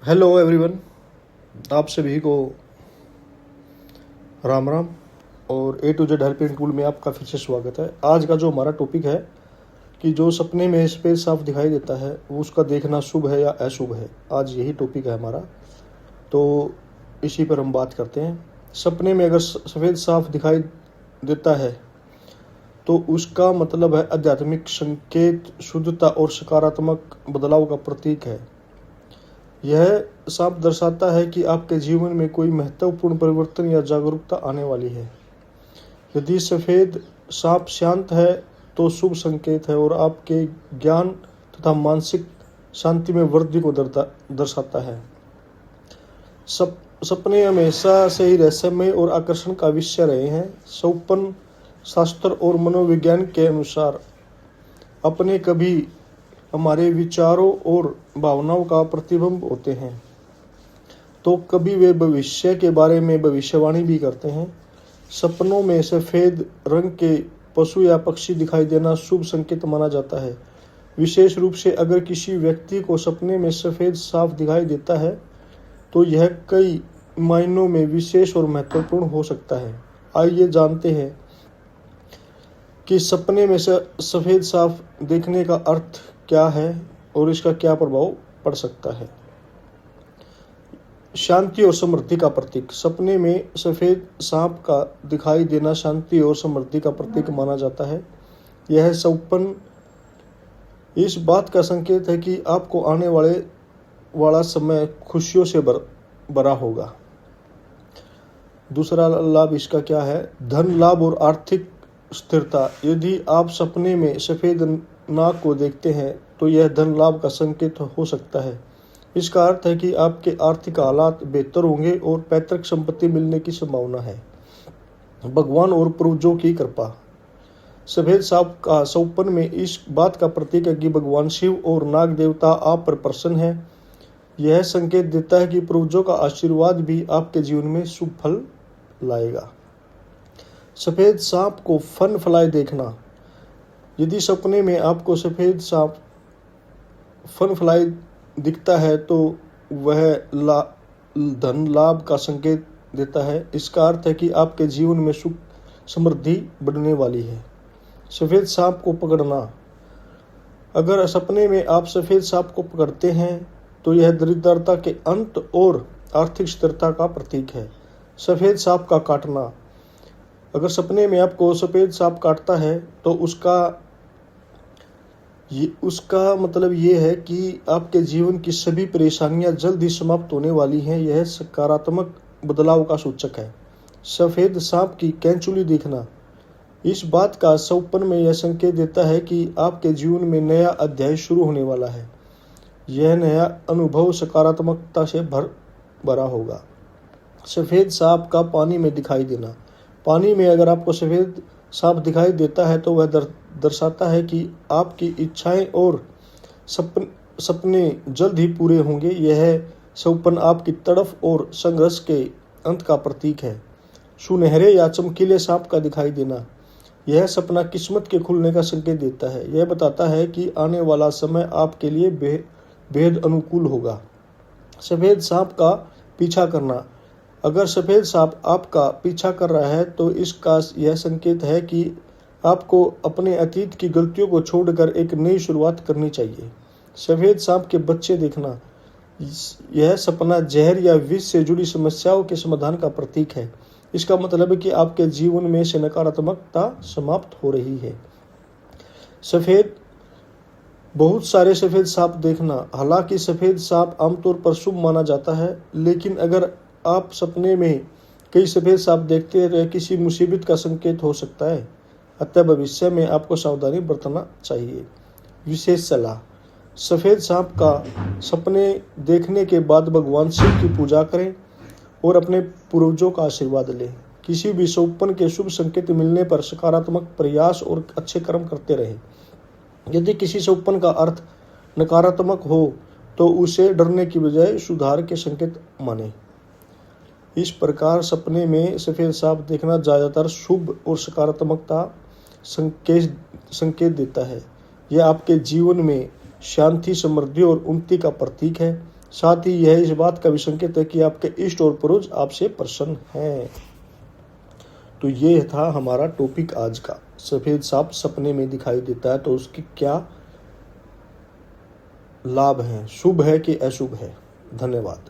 Hello everyone, आप सभी को राम राम। और ए टू जेड हेल्पिंग टूल में आपका फिर से स्वागत है। आज का जो हमारा टॉपिक है कि जो सपने में सफ़ेद साफ दिखाई देता है वो उसका देखना शुभ है या अशुभ है, आज यही टॉपिक है हमारा। तो इसी पर हम बात करते हैं। सपने में अगर सफ़ेद साफ दिखाई देता है तो उसका मतलब है आध्यात्मिक संकेत, शुद्धता और सकारात्मक बदलाव का प्रतीक है। यह साफ दर्शाता है कि आपके जीवन में कोई महत्वपूर्ण परिवर्तन या जागरूकता आने वाली है। यदि सफ़ेद सांप शांत है तो शुभ संकेत है और आपके ज्ञान तथा मानसिक शांति में वृद्धि को दर्शाता है। सपने हमेशा से ही रहस्यमय और आकर्षण का विषय रहे हैं। स्वप्न शास्त्र और मनोविज्ञान के अनुसार अपने कभी हमारे विचारों और भावनाओं का प्रतिबिंब होते हैं, तो कभी वे भविष्य के बारे में भविष्यवाणी भी करते हैं। सपनों में सफ़ेद रंग के पशु या पक्षी दिखाई देना शुभ संकेत माना जाता है। विशेष रूप से अगर किसी व्यक्ति को सपने में सफ़ेद साफ दिखाई देता है तो यह कई मायनों में विशेष और महत्वपूर्ण हो सकता है। आइए जानते हैं कि सपने में सफ़ेद साफ देखने का अर्थ क्या है और इसका क्या प्रभाव पड़ सकता है। शांति और समृद्धि का प्रतीक। सपने में सफ़ेद सांप का दिखाई देना शांति और समृद्धि का प्रतीक माना जाता है। यह स्वप्न इस बात का संकेत है कि आपको आने वाला समय खुशियों से भरा होगा। दूसरा लाभ इसका क्या है? धन लाभ और आर्थिक स्थिरता। यदि आप सपने में सफ़ेद नाग को देखते हैं तो यह धन लाभ का संकेत हो सकता है। इसका अर्थ है कि आपके आर्थिक हालात बेहतर होंगे और पैतृक संपत्ति मिलने की संभावना है। भगवान और पूर्वजों की कृपा। सफ़ेद सांप का स्वप्न में इस बात का प्रतीक है कि भगवान शिव और नाग देवता आप पर प्रसन्न है। यह संकेत देता है कि पूर्वजों का आशीर्वाद भी आपके जीवन में शुभ फल लाएगा। सफ़ेद सांप को फन फ्लाई देखना। यदि सपने में आपको सफ़ेद सांप फन फ्लाई दिखता है तो वह धन लाभ का संकेत देता है। इसका अर्थ है कि आपके जीवन में सुख समृद्धि बढ़ने वाली है। सफ़ेद सांप को पकड़ना। अगर सपने में आप सफ़ेद सांप को पकड़ते हैं तो यह दरिद्रता के अंत और आर्थिक स्थिरता का प्रतीक है। सफ़ेद सांप का काटना। अगर सपने में आपको सफ़ेद सांप काटता है तो उसका मतलब ये है कि आपके जीवन की सभी परेशानियां जल्द ही समाप्त होने वाली हैं। यह सकारात्मक बदलाव का सूचक है। सफ़ेद सांप की कैंचुली देखना। इस बात का स्वप्न में यह संकेत देता है कि आपके जीवन में नया अध्याय शुरू होने वाला है। यह नया अनुभव सकारात्मकता से भरा होगा। सफ़ेद सांप का पानी में दिखाई देना। पानी में अगर आपको सफ़ेद सांप दिखाई देता है तो वह दर्शाता है कि आपकी इच्छाएं और सपने जल्द ही पूरे होंगे। यह स्वप्न आपकी तड़फ और संघर्ष के अंत का प्रतीक है। सुनहरे या चमकीले सांप का दिखाई देना। यह सपना किस्मत के खुलने का संकेत देता है। यह बताता है कि आने वाला समय आपके लिए बेहद अनुकूल होगा। सफ़ेद सांप का पीछा करना। अगर सफ़ेद सांप आपका पीछा कर रहा है तो इसका यह संकेत है कि आपको अपने अतीत की गलतियों को छोड़कर एक नई शुरुआत करनी चाहिए। सफ़ेद सांप के बच्चे देखना। यह सपना जहर या विष से जुड़ी समस्याओं के समाधान का प्रतीक है। इसका मतलब है कि आपके जीवन में से नकारात्मकता समाप्त हो रही है। बहुत सारे सफ़ेद सांप देखना। हालांकि सफ़ेद सांप आमतौर पर शुभ माना जाता है, लेकिन अगर आप सपने में कई सफ़ेद सांप देखते हैं तो यह किसी मुसीबत का संकेत हो सकता है। अतः भविष्य में आपको सावधानी बरतना चाहिए। विशेष सलाह। सफ़ेद सांप का सपने देखने के बाद भगवान शिव की पूजा करें और अपने पूर्वजों का आशीर्वाद लें। किसी भी स्वप्न के शुभ संकेत मिलने पर सकारात्मक प्रयास और अच्छे कर्म करते रहें। यदि किसी स्वप्न का अर्थ नकारात्मक हो तो उसे डरने की बजाय सुधार के संकेत माने। इस प्रकार सपने में सफ़ेद सांप देखना ज़्यादातर शुभ और सकारात्मकता संकेत देता है। यह आपके जीवन में शांति, समृद्धि और उन्नति का प्रतीक है। साथ ही यह इस बात का भी संकेत है कि आपके इष्ट और पूर्वज आपसे प्रसन्न हैं। तो ये था हमारा टॉपिक आज का। सफेद सांप सपने में दिखाई देता है तो उसकी क्या लाभ हैं, शुभ है कि अशुभ है। धन्यवाद।